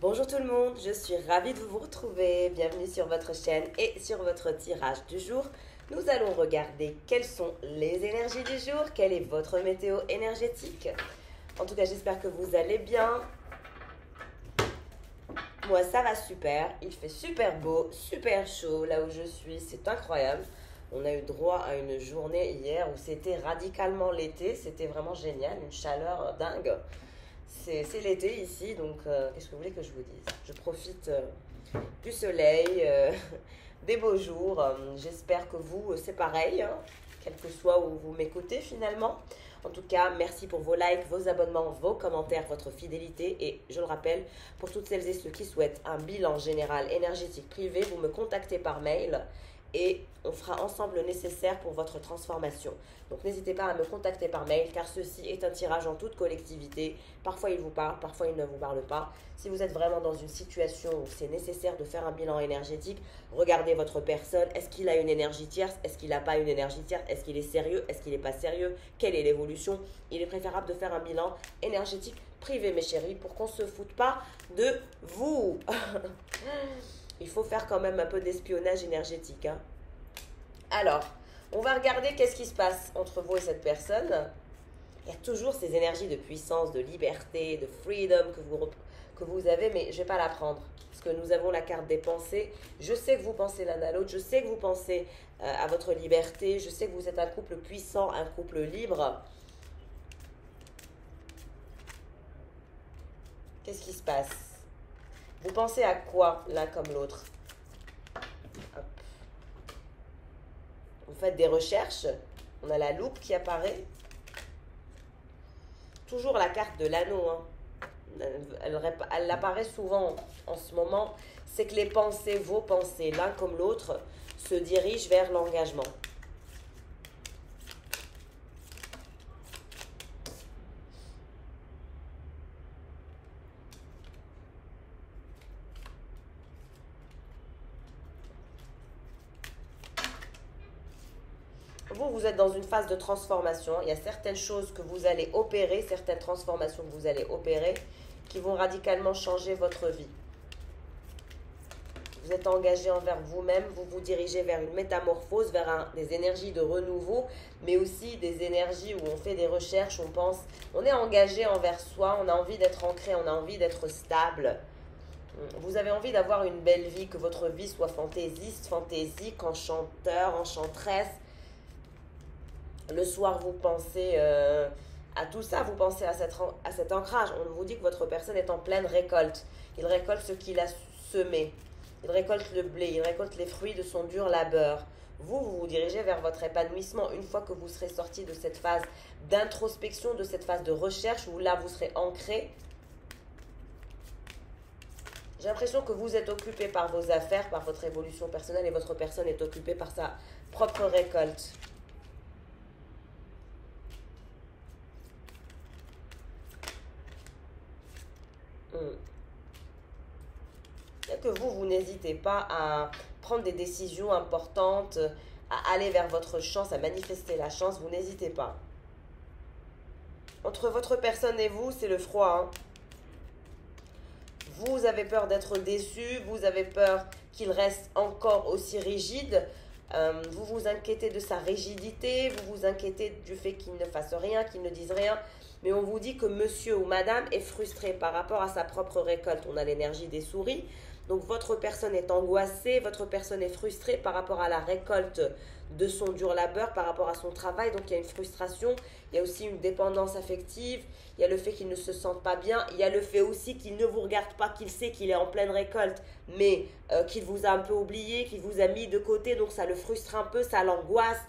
Bonjour tout le monde, je suis ravie de vous retrouver. Bienvenue sur votre chaîne et sur votre tirage du jour. Nous allons regarder quelles sont les énergies du jour, quelle est votre météo énergétique. En tout cas, j'espère que vous allez bien. Moi, ça va super. Il fait super beau, super chaud là où je suis. C'est incroyable. On a eu droit à une journée hier où c'était radicalement l'été. C'était vraiment génial, une chaleur dingue. C'est l'été ici, donc qu'est-ce que vous voulez que je vous dise? Je profite du soleil, des beaux jours. J'espère que vous, c'est pareil, hein, quel que soit où vous m'écoutez finalement. En tout cas, merci pour vos likes, vos abonnements, vos commentaires, votre fidélité. Et je le rappelle, pour toutes celles et ceux qui souhaitent un bilan général énergétique privé, vous me contactez par mail et on fera ensemble le nécessaire pour votre transformation. Donc n'hésitez pas à me contacter par mail car ceci est un tirage en toute collectivité. Parfois il vous parle, parfois il ne vous parle pas. Si vous êtes vraiment dans une situation où c'est nécessaire de faire un bilan énergétique, regardez votre personne. Est-ce qu'il a une énergie tierce? Est-ce qu'il n'a pas une énergie tierce? Est-ce qu'il est sérieux? Est-ce qu'il n'est pas sérieux? Quelle est l'évolution? Il est préférable de faire un bilan énergétique privé, mes chéris, pour qu'on ne se foute pas de vous. Il faut faire quand même un peu d'espionnage énergétique, hein. Alors, on va regarder qu'est-ce qui se passe entre vous et cette personne. Il y a toujours ces énergies de puissance, de liberté, de freedom que vous avez, mais je ne vais pas la prendre. Parce que nous avons la carte des pensées. Je sais que vous pensez l'un à l'autre. Je sais que vous pensez à votre liberté. Je sais que vous êtes un couple puissant, un couple libre. Qu'est-ce qui se passe? Vous pensez à quoi l'un comme l'autre? Vous faites des recherches. On a la loupe qui apparaît. Toujours la carte de l'anneau, hein. Elle apparaît souvent en ce moment. C'est que les pensées, vos pensées, l'un comme l'autre, se dirigent vers l'engagement. Vous êtes dans une phase de transformation. Il y a certaines choses que vous allez opérer, certaines transformations que vous allez opérer, qui vont radicalement changer votre vie. Vous êtes engagé envers vous-même, vous vous dirigez vers une métamorphose, vers des énergies de renouveau, mais aussi des énergies où on fait des recherches, on pense, on est engagé envers soi, on a envie d'être ancré, on a envie d'être stable. Vous avez envie d'avoir une belle vie, que votre vie soit fantaisiste, fantaisique, enchanteur, enchanteresse. Le soir, vous pensez à tout ça, vous pensez à cet ancrage. On vous dit que votre personne est en pleine récolte. Il récolte ce qu'il a semé. Il récolte le blé, il récolte les fruits de son dur labeur. Vous vous dirigez vers votre épanouissement une fois que vous serez sorti de cette phase d'introspection, de cette phase de recherche où là, vous serez ancré. J'ai l'impression que vous êtes occupé par vos affaires, par votre évolution personnelle et votre personne est occupée par sa propre récolte. Que vous n'hésitez pas à prendre des décisions importantes, à aller vers votre chance, à manifester la chance, vous n'hésitez pas. Entre votre personne et vous, c'est le froid, hein. Vous avez peur d'être déçu, vous avez peur qu'il reste encore aussi rigide, vous vous inquiétez de sa rigidité, vous vous inquiétez du fait qu'il ne fasse rien, qu'il ne dise rien, mais on vous dit que monsieur ou madame est frustré par rapport à sa propre récolte. On a l'énergie des souris. Donc votre personne est angoissée, votre personne est frustrée par rapport à la récolte de son dur labeur, par rapport à son travail. Donc il y a une frustration, il y a aussi une dépendance affective, il y a le fait qu'il ne se sente pas bien, il y a le fait aussi qu'il ne vous regarde pas, qu'il sait qu'il est en pleine récolte, mais qu'il vous a un peu oublié, qu'il vous a mis de côté, donc ça le frustre un peu, ça l'angoisse.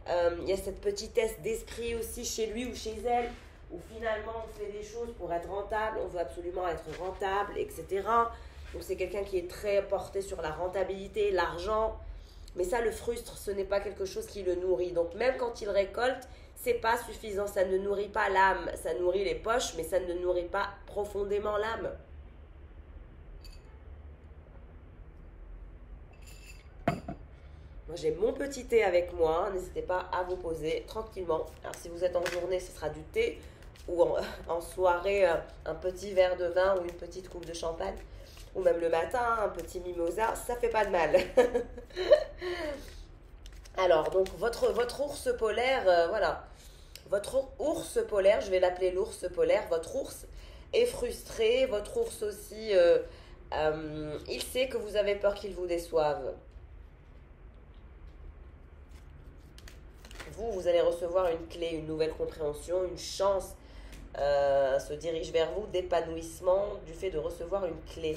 Il y a cette petitesse d'esprit aussi chez lui ou chez elle, où finalement on fait des choses pour être rentable, on veut absolument être rentable, etc. Donc c'est quelqu'un qui est très porté sur la rentabilité, l'argent. Mais ça le frustre, ce n'est pas quelque chose qui le nourrit. Donc même quand il récolte, c'est pas suffisant. Ça ne nourrit pas l'âme. Ça nourrit les poches, mais ça ne nourrit pas profondément l'âme. Moi j'ai mon petit thé avec moi. N'hésitez pas à vous poser tranquillement. Alors si vous êtes en journée, ce sera du thé. ou en soirée, un petit verre de vin ou une petite coupe de champagne, ou même le matin, un petit mimosa, ça fait pas de mal. Alors, donc, votre ours polaire, voilà. Votre ours polaire, je vais l'appeler l'ours polaire, votre ours est frustré, votre ours aussi, il sait que vous avez peur qu'il vous déçoive. Vous allez recevoir une clé, une nouvelle compréhension, une chance se dirige vers vous d'épanouissement du fait de recevoir une clé.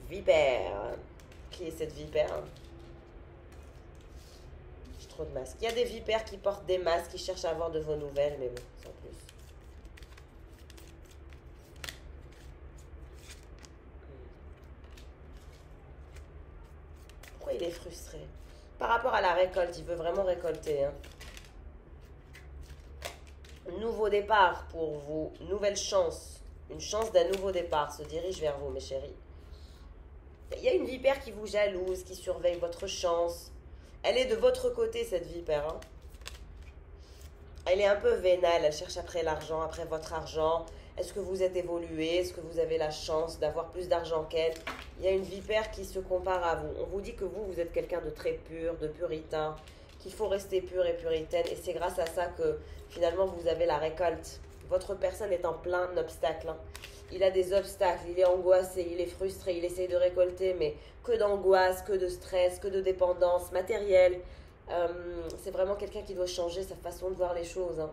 Vipère. Qui est cette vipère? J'ai trop de masques. Il y a des vipères qui portent des masques, qui cherchent à avoir de vos nouvelles, mais bon, sans plus. Pourquoi il est frustré? Par rapport à la récolte, il veut vraiment récolter. Hein. Nouveau départ pour vous, nouvelle chance. Une chance d'un nouveau départ se dirige vers vous, mes chéris. Il y a une vipère qui vous jalouse, qui surveille votre chance. Elle est de votre côté, cette vipère. Hein. Elle est un peu vénale, elle cherche après l'argent, après votre argent. Est-ce que vous êtes évolué? Est-ce que vous avez la chance d'avoir plus d'argent qu'elle? Il y a une vipère qui se compare à vous. On vous dit que vous êtes quelqu'un de très pur, de puritain, qu'il faut rester pur et puritaine. Et c'est grâce à ça que finalement vous avez la récolte. Votre personne est en plein obstacle. Hein. Il a des obstacles, il est angoissé, il est frustré, il essaye de récolter, mais que d'angoisse, que de stress, que de dépendance matérielle. C'est vraiment quelqu'un qui doit changer sa façon de voir les choses. Hein.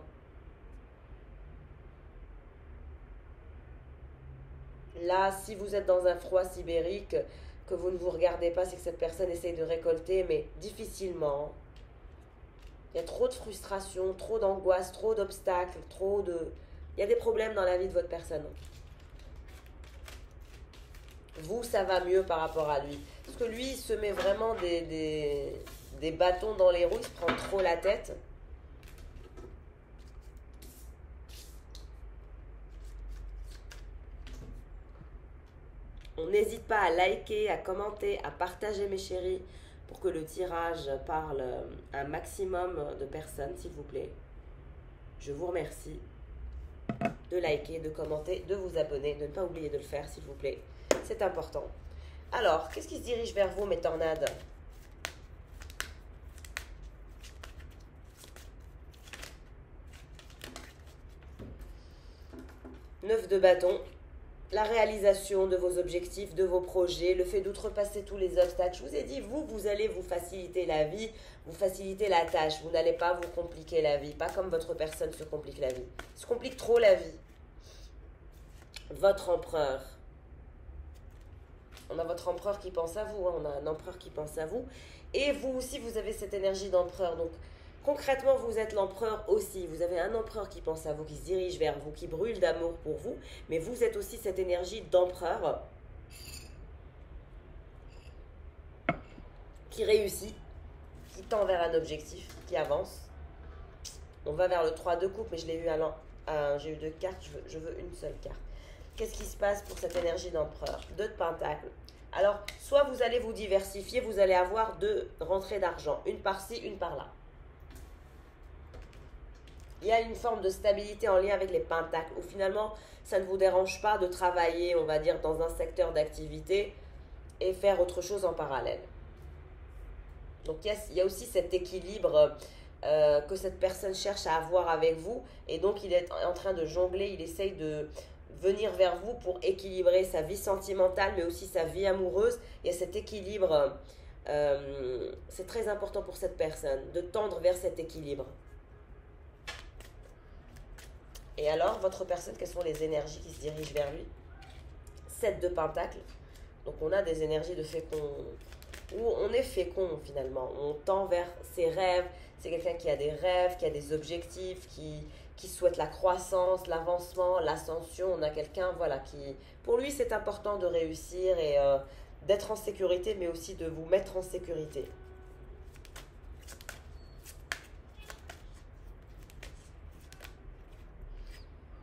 Là, si vous êtes dans un froid sibérique, que vous ne vous regardez pas, c'est que cette personne essaye de récolter, mais difficilement. Il y a trop de frustration, trop d'angoisse, trop d'obstacles, trop de... Il y a des problèmes dans la vie de votre personne. Vous, ça va mieux par rapport à lui. Parce que lui, il se met vraiment des bâtons dans les roues, il se prend trop la tête. On n'hésite pas à liker, à commenter, à partager mes chéris pour que le tirage parle à un maximum de personnes, s'il vous plaît. Je vous remercie de liker, de commenter, de vous abonner, de ne pas oublier de le faire, s'il vous plaît. C'est important. Alors, qu'est-ce qui se dirige vers vous, mes tornades? Neuf de bâton. La réalisation de vos objectifs, de vos projets, le fait d'outrepasser tous les obstacles. Je vous ai dit, vous allez vous faciliter la vie, vous faciliter la tâche. Vous n'allez pas vous compliquer la vie. Pas comme votre personne se complique la vie. Se complique trop la vie. Votre empereur. On a votre empereur qui pense à vous. Hein. On a un empereur qui pense à vous. Et vous aussi, vous avez cette énergie d'empereur. Donc, concrètement, vous êtes l'empereur aussi. Vous avez un empereur qui pense à vous, qui se dirige vers vous, qui brûle d'amour pour vous. Mais vous êtes aussi cette énergie d'empereur qui réussit, qui tend vers un objectif, qui avance. On va vers le 3 de coupe, mais je l'ai eu j'ai eu deux cartes, je veux une seule carte. Qu'est-ce qui se passe pour cette énergie d'empereur? 2 de pentacles. Alors, soit vous allez vous diversifier, vous allez avoir 2 rentrées d'argent. Une par-ci, une par-là. Il y a une forme de stabilité en lien avec les pentacles, où finalement, ça ne vous dérange pas de travailler, on va dire, dans un secteur d'activité et faire autre chose en parallèle. Donc, il y a aussi cet équilibre que cette personne cherche à avoir avec vous. Et donc, il est en train de jongler, il essaye de venir vers vous pour équilibrer sa vie sentimentale, mais aussi sa vie amoureuse. Il y a cet équilibre, c'est très important pour cette personne, de tendre vers cet équilibre. Et alors, votre personne, quelles sont les énergies qui se dirigent vers lui? 7 de pentacles. Donc, on a des énergies de fécond, où on est fécond finalement. On tend vers ses rêves. C'est quelqu'un qui a des rêves, qui a des objectifs, qui souhaite la croissance, l'avancement, l'ascension. On a quelqu'un, voilà, qui... Pour lui, c'est important de réussir et d'être en sécurité, mais aussi de vous mettre en sécurité.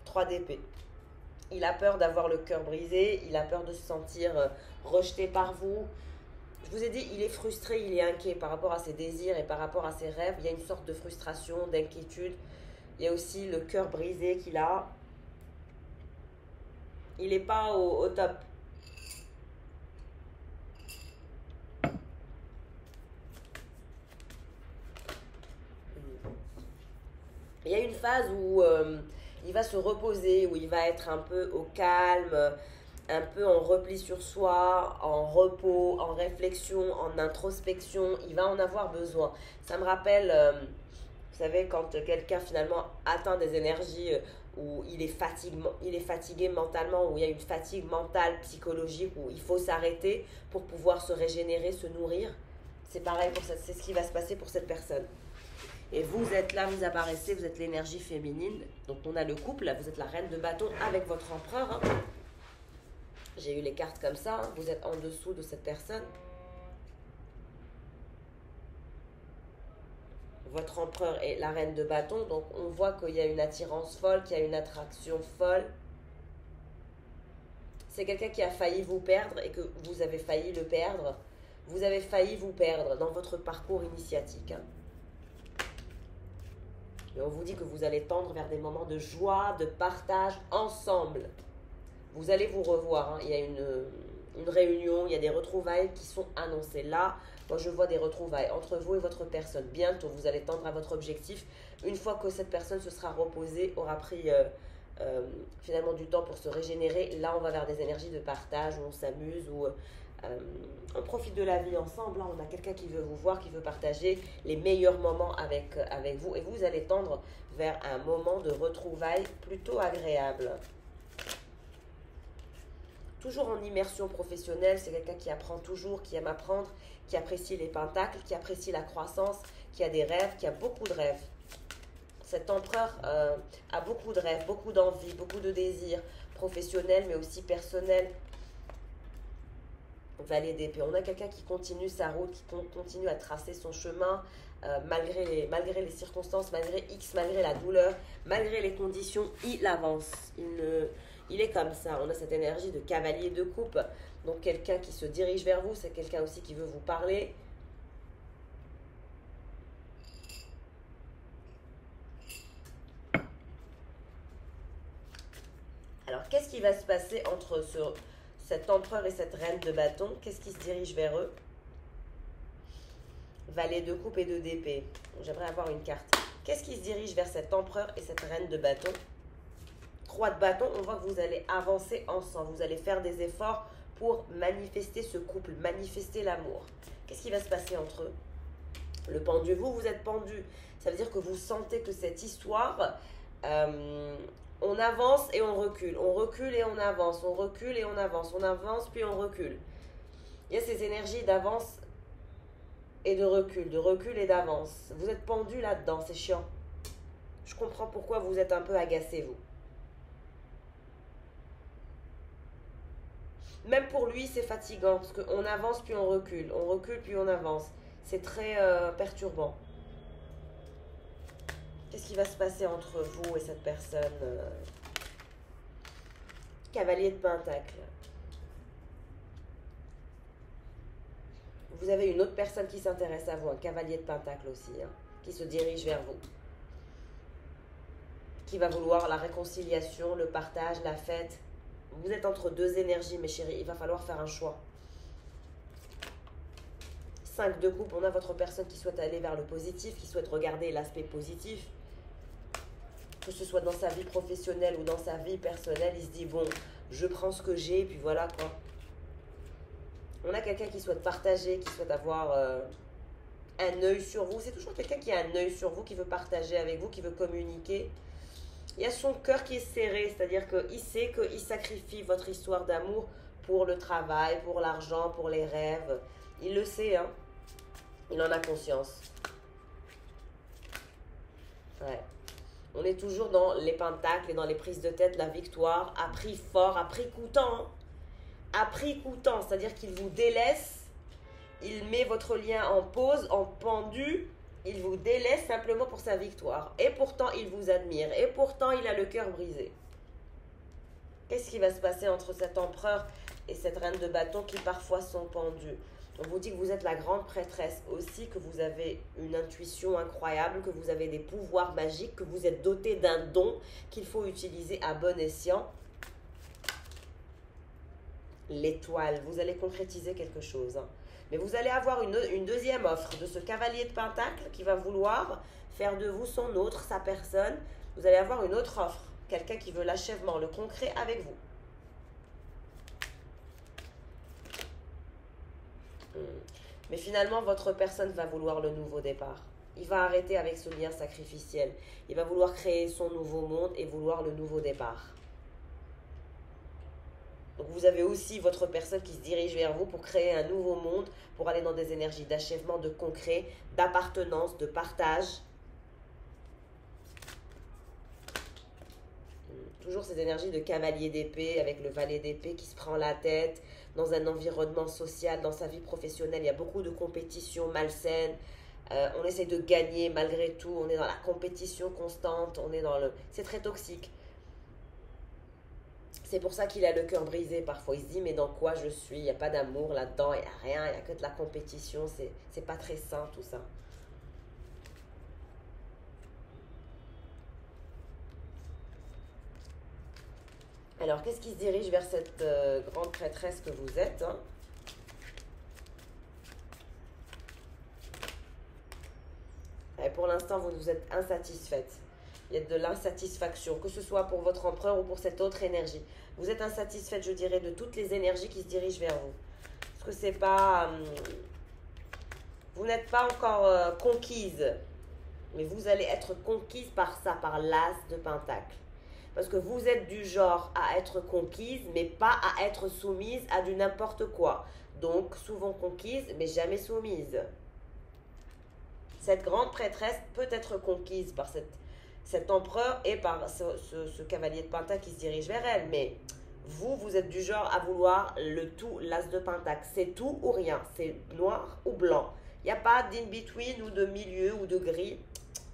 3 d'épée. Il a peur d'avoir le cœur brisé, il a peur de se sentir rejeté par vous. Je vous ai dit, il est frustré, il est inquiet par rapport à ses désirs et par rapport à ses rêves. Il y a une sorte de frustration, d'inquiétude. Il y a aussi le cœur brisé qu'il a. Il n'est pas au top. Il y a une phase où il va se reposer, où il va être un peu au calme, un peu en repli sur soi, en repos, en réflexion, en introspection. Il va en avoir besoin. Ça me rappelle, vous savez, quand quelqu'un finalement atteint des énergies où il est fatigué mentalement, où il y a une fatigue mentale, psychologique, où il faut s'arrêter pour pouvoir se régénérer, se nourrir. C'est pareil, c'est ce qui va se passer pour cette personne. Et vous êtes là, vous apparaissez, vous êtes l'énergie féminine. Donc on a le couple, vous êtes la reine de bâton avec votre empereur. Hein. J'ai eu les cartes comme ça, hein. Vous êtes en dessous de cette personne. Votre empereur est la reine de bâton, donc on voit qu'il y a une attirance folle, qu'il y a une attraction folle. C'est quelqu'un qui a failli vous perdre et que vous avez failli le perdre. Vous avez failli vous perdre dans votre parcours initiatique. Hein. Et on vous dit que vous allez tendre vers des moments de joie, de partage ensemble. Vous allez vous revoir. Hein. Il y a une réunion, il y a des retrouvailles qui sont annoncées. Là, moi je vois des retrouvailles entre vous et votre personne. Bientôt, vous allez tendre à votre objectif. Une fois que cette personne se sera reposée, aura pris finalement du temps pour se régénérer, là on va vers des énergies de partage, où on s'amuse, où on profite de la vie ensemble. Là, on a quelqu'un qui veut vous voir, qui veut partager les meilleurs moments avec vous. Et vous allez tendre vers un moment de retrouvailles plutôt agréable. Toujours en immersion professionnelle, c'est quelqu'un qui apprend toujours, qui aime apprendre, qui apprécie les pentacles, qui apprécie la croissance, qui a des rêves, qui a beaucoup de rêves. Cet empereur a beaucoup de rêves, beaucoup d'envie, beaucoup de désirs professionnels, mais aussi personnels. Valet d'épée. On a quelqu'un qui continue sa route, qui continue à tracer son chemin malgré les circonstances, malgré X, malgré la douleur, malgré les conditions, il avance. Il est comme ça. On a cette énergie de cavalier de coupe. Donc quelqu'un qui se dirige vers vous, c'est quelqu'un aussi qui veut vous parler. Alors qu'est-ce qui va se passer entre cet empereur et cette reine de bâton? Qu'est-ce qui se dirige vers eux? Valet de coupe et de d'épée. J'aimerais avoir une carte. Qu'est-ce qui se dirige vers cet empereur et cette reine de bâton? 3 de bâton, on voit que vous allez avancer ensemble. Vous allez faire des efforts pour manifester ce couple, manifester l'amour. Qu'est-ce qui va se passer entre eux? Le pendu, vous êtes pendu. Ça veut dire que vous sentez que cette histoire... on avance et on recule et on avance, on recule et on avance puis on recule. Il y a ces énergies d'avance et de recul et d'avance. Vous êtes pendu là-dedans, c'est chiant. Je comprends pourquoi vous êtes un peu agacé, vous. Même pour lui, c'est fatigant, parce qu'on avance puis on recule puis on avance. C'est très perturbant. Qu'est-ce qui va se passer entre vous et cette personne? Cavalier de Pentacle. Vous avez une autre personne qui s'intéresse à vous, un cavalier de Pentacle aussi, hein, qui se dirige vers vous. Qui va vouloir la réconciliation, le partage, la fête. Vous êtes entre 2 énergies, mes chéris. Il va falloir faire un choix. 5 de coupe, on a votre personne qui souhaite aller vers le positif, qui souhaite regarder l'aspect positif. Que ce soit dans sa vie professionnelle ou dans sa vie personnelle, il se dit, bon, je prends ce que j'ai, et puis voilà, quoi. On a quelqu'un qui souhaite partager, qui souhaite avoir un œil sur vous. C'est toujours quelqu'un qui a un œil sur vous, qui veut partager avec vous, qui veut communiquer. Il y a son cœur qui est serré, c'est-à-dire qu'il sait qu'il sacrifie votre histoire d'amour pour le travail, pour l'argent, pour les rêves. Il le sait, hein. Il en a conscience. Ouais. On est toujours dans les pentacles et dans les prises de tête, la victoire, à prix fort, à prix coûtant. Hein. À prix coûtant, c'est-à-dire qu'il vous délaisse, il met votre lien en pause, en pendu, il vous délaisse simplement pour sa victoire. Et pourtant, il vous admire. Et pourtant, il a le cœur brisé. Qu'est-ce qui va se passer entre cet empereur et cette reine de bâton qui parfois sont pendus? On vous dit que vous êtes la grande prêtresse aussi, que vous avez une intuition incroyable, que vous avez des pouvoirs magiques, que vous êtes doté d'un don qu'il faut utiliser à bon escient. L'étoile, vous allez concrétiser quelque chose. Hein. Mais vous allez avoir une deuxième offre de ce cavalier de Pentacle qui va vouloir faire de vous son autre, sa personne. Vous allez avoir une autre offre, quelqu'un qui veut l'achèvement, le concret avec vous. Mais finalement, votre personne va vouloir le nouveau départ. Il va arrêter avec ce lien sacrificiel. Il va vouloir créer son nouveau monde et vouloir le nouveau départ. Donc vous avez aussi votre personne qui se dirige vers vous pour créer un nouveau monde, pour aller dans des énergies d'achèvement, de concret, d'appartenance, de partage. Toujours ces énergies de cavalier d'épée avec le valet d'épée qui se prend la tête dans un environnement social, dans sa vie professionnelle. Il y a beaucoup de compétition malsaine. On essaie de gagner malgré tout. On est dans la compétition constante. On est dans le... C'est très toxique. C'est pour ça qu'il a le cœur brisé parfois. Il se dit, mais dans quoi je suis? Il n'y a pas d'amour là-dedans. Il n'y a rien. Il n'y a que de la compétition. C'est pas très sain tout ça. Alors, qu'est-ce qui se dirige vers cette grande prêtresse que vous êtes, hein? Et pour l'instant, vous êtes insatisfaite. Il y a de l'insatisfaction, que ce soit pour votre empereur ou pour cette autre énergie. Vous êtes insatisfaite, je dirais, de toutes les énergies qui se dirigent vers vous. Parce que c'est pas... vous n'êtes pas encore conquise. Mais vous allez être conquise par ça, par l'as de Pentacle. Parce que vous êtes du genre à être conquise, mais pas à être soumise à du n'importe quoi. Donc, souvent conquise, mais jamais soumise. Cette grande prêtresse peut être conquise par cet empereur et par ce cavalier de Pentacle qui se dirige vers elle. Mais vous êtes du genre à vouloir le tout, l'as de Pentacle. C'est tout ou rien. C'est noir ou blanc. Il n'y a pas d'in-between ou de milieu ou de gris.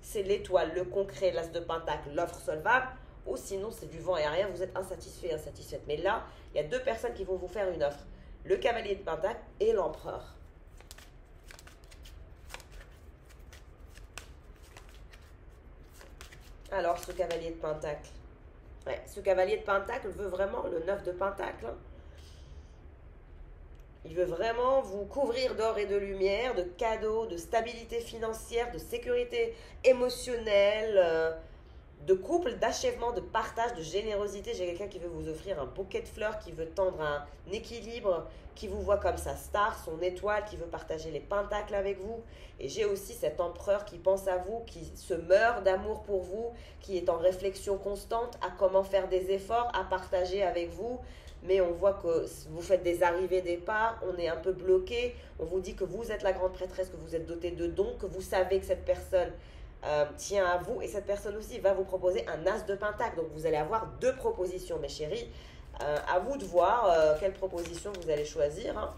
C'est l'étoile, le concret, l'as de Pentacle, l'offre solvable. Ou sinon, c'est du vent et rien, vous êtes insatisfait, insatisfaite. Mais là, il y a deux personnes qui vont vous faire une offre. Le cavalier de Pentacle et l'empereur. Alors, ce cavalier de Pentacle. Ouais, ce cavalier de Pentacle veut vraiment le 9 de Pentacle. Hein. Il veut vraiment vous couvrir d'or et de lumière, de cadeaux, de stabilité financière, de sécurité émotionnelle, de couple, d'achèvement, de partage, de générosité. J'ai quelqu'un qui veut vous offrir un bouquet de fleurs, qui veut tendre un équilibre, qui vous voit comme sa star, son étoile, qui veut partager les pentacles avec vous. Et j'ai aussi cet empereur qui pense à vous, qui se meurt d'amour pour vous, qui est en réflexion constante à comment faire des efforts, à partager avec vous. Mais on voit que vous faites des arrivées-départs, on est un peu bloqué. On vous dit que vous êtes la grande prêtresse, que vous êtes doté de dons, que vous savez que cette personne tient à vous. Et cette personne aussi va vous proposer un as de Pentacle. Donc vous allez avoir deux propositions, mes chéris. À vous de voir quelle proposition vous allez choisir. Hein.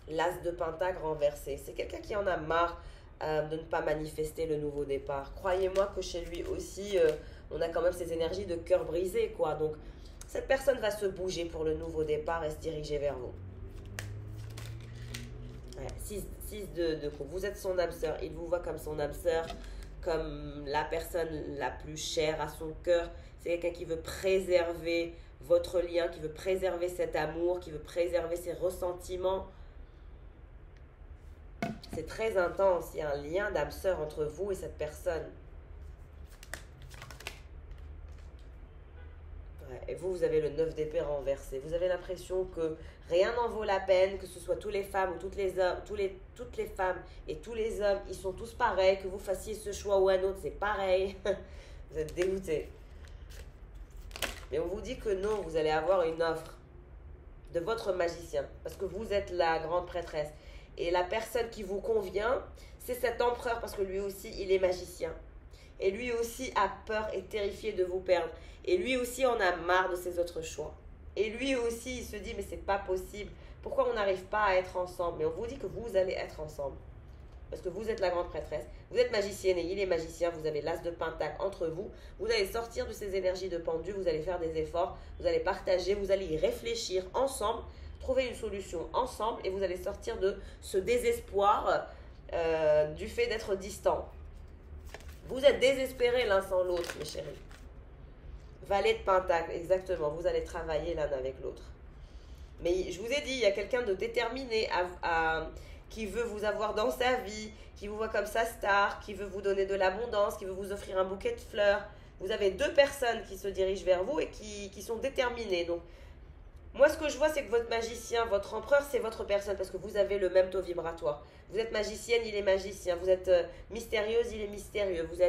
L'as de Pentacle renversé. C'est quelqu'un qui en a marre de ne pas manifester le nouveau départ. Croyez-moi que chez lui aussi... on a quand même ces énergies de cœur brisé, quoi. Donc, cette personne va se bouger pour le nouveau départ et se diriger vers vous. 6 de coupe. Vous êtes son âme sœur. Il vous voit comme son âme sœur, comme la personne la plus chère à son cœur. C'est quelqu'un qui veut préserver votre lien, qui veut préserver cet amour, qui veut préserver ses ressentiments. C'est très intense. Il y a un lien d'âme sœur entre vous et cette personne. Et vous avez le 9 d'épée renversé. Vous avez l'impression que rien n'en vaut la peine, que ce soit toutes les femmes ou toutes les hommes, toutes les femmes et tous les hommes, ils sont tous pareils, que vous fassiez ce choix ou un autre, c'est pareil. Vous êtes dégoûté. Mais on vous dit que non, vous allez avoir une offre de votre magicien, parce que vous êtes la grande prêtresse. Et la personne qui vous convient, c'est cet empereur, parce que lui aussi, il est magicien. Et lui aussi a peur et terrifié de vous perdre. Et lui aussi en a marre de ses autres choix. Et lui aussi, il se dit, mais c'est pas possible. Pourquoi on n'arrive pas à être ensemble? Mais on vous dit que vous allez être ensemble. Parce que vous êtes la grande prêtresse. Vous êtes magicienne et il est magicien. Vous avez l'as de Pentacle entre vous. Vous allez sortir de ces énergies de pendu. Vous allez faire des efforts. Vous allez partager. Vous allez y réfléchir ensemble. trouver une solution ensemble et vous allez sortir de ce désespoir du fait d'être distant. Vous êtes désespérés l'un sans l'autre, mes chéris. Valet de Pentacle, exactement. Vous allez travailler l'un avec l'autre. Mais je vous ai dit, il y a quelqu'un de déterminé qui veut vous avoir dans sa vie, qui vous voit comme sa star, qui veut vous donner de l'abondance, qui veut vous offrir un bouquet de fleurs. Vous avez deux personnes qui se dirigent vers vous et qui sont déterminées. Donc, moi, ce que je vois, c'est que votre magicien, votre empereur, c'est votre personne parce que vous avez le même taux vibratoire. Vous êtes magicienne, il est magicien. Vous êtes mystérieuse, il est mystérieux. Vous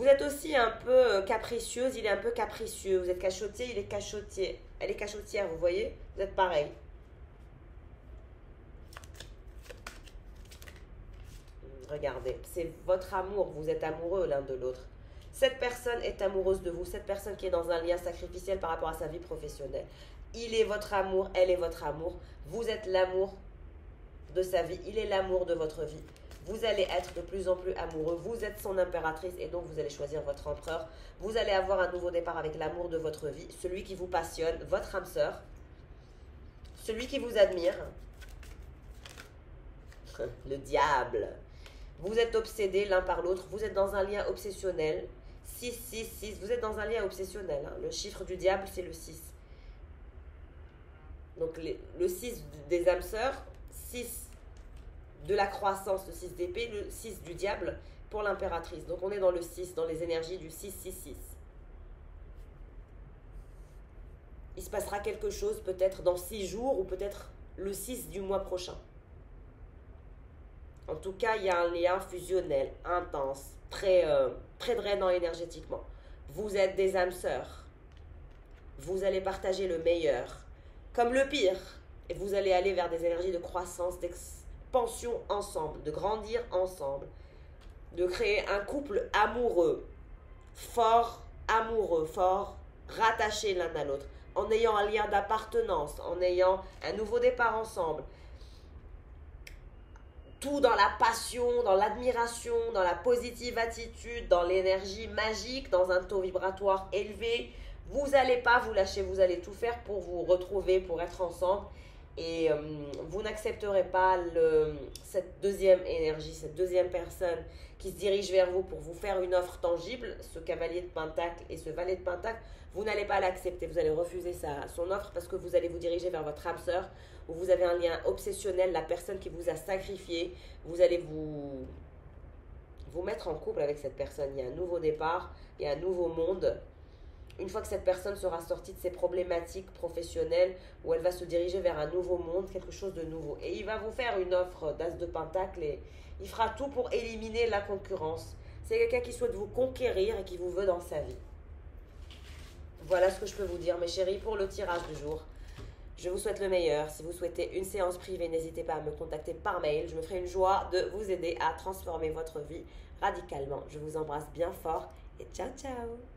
êtes aussi un peu capricieuse, il est un peu capricieux. Vous êtes cachotier, il est cachotier. Elle est cachotière, vous voyez? Vous êtes pareil. Regardez, c'est votre amour. Vous êtes amoureux l'un de l'autre. Cette personne est amoureuse de vous. Cette personne qui est dans un lien sacrificiel par rapport à sa vie professionnelle. Il est votre amour, elle est votre amour. Vous êtes l'amour de sa vie. Il est l'amour de votre vie. Vous allez être de plus en plus amoureux. Vous êtes son impératrice et donc vous allez choisir votre empereur. Vous allez avoir un nouveau départ avec l'amour de votre vie. Celui qui vous passionne, votre âme sœur. Celui qui vous admire. Le diable. Vous êtes obsédés l'un par l'autre. Vous êtes dans un lien obsessionnel. 6, 6, 6. Vous êtes dans un lien obsessionnel. Hein. Le chiffre du diable, c'est le 6. Donc le 6 des âmes sœurs, 6 de la croissance, le 6 d'épée, le 6 du diable pour l'impératrice. Donc on est dans le 6, dans les énergies du 6, 6, 6. Il se passera quelque chose peut-être dans 6 jours ou peut-être le 6 du mois prochain. En tout cas, il y a un lien fusionnel, intense, très drainant énergétiquement. Vous êtes des âmes sœurs. Vous allez partager le meilleur comme le pire. Et vous allez aller vers des énergies de croissance, d'expansion ensemble, de grandir ensemble, de créer un couple amoureux, fort, rattaché l'un à l'autre, en ayant un lien d'appartenance, en ayant un nouveau départ ensemble. Tout dans la passion, dans l'admiration, dans la positive attitude, dans l'énergie magique, dans un taux vibratoire élevé. Vous n'allez pas vous lâcher, vous allez tout faire pour vous retrouver, pour être ensemble. Et vous n'accepterez pas cette deuxième énergie, cette deuxième personne qui se dirige vers vous pour vous faire une offre tangible, ce cavalier de Pentacle et ce valet de Pentacle. Vous n'allez pas l'accepter, vous allez refuser son offre parce que vous allez vous diriger vers votre âme sœur où vous avez un lien obsessionnel, la personne qui vous a sacrifié. Vous allez vous mettre en couple avec cette personne. Il y a un nouveau départ, il y a un nouveau monde. Une fois que cette personne sera sortie de ses problématiques professionnelles, où elle va se diriger vers un nouveau monde, quelque chose de nouveau. Et il va vous faire une offre d'as de Pentacle et il fera tout pour éliminer la concurrence. C'est quelqu'un qui souhaite vous conquérir et qui vous veut dans sa vie. Voilà ce que je peux vous dire, mes chéris, pour le tirage du jour. Je vous souhaite le meilleur. Si vous souhaitez une séance privée, n'hésitez pas à me contacter par mail. Je me ferai une joie de vous aider à transformer votre vie radicalement. Je vous embrasse bien fort et ciao, ciao!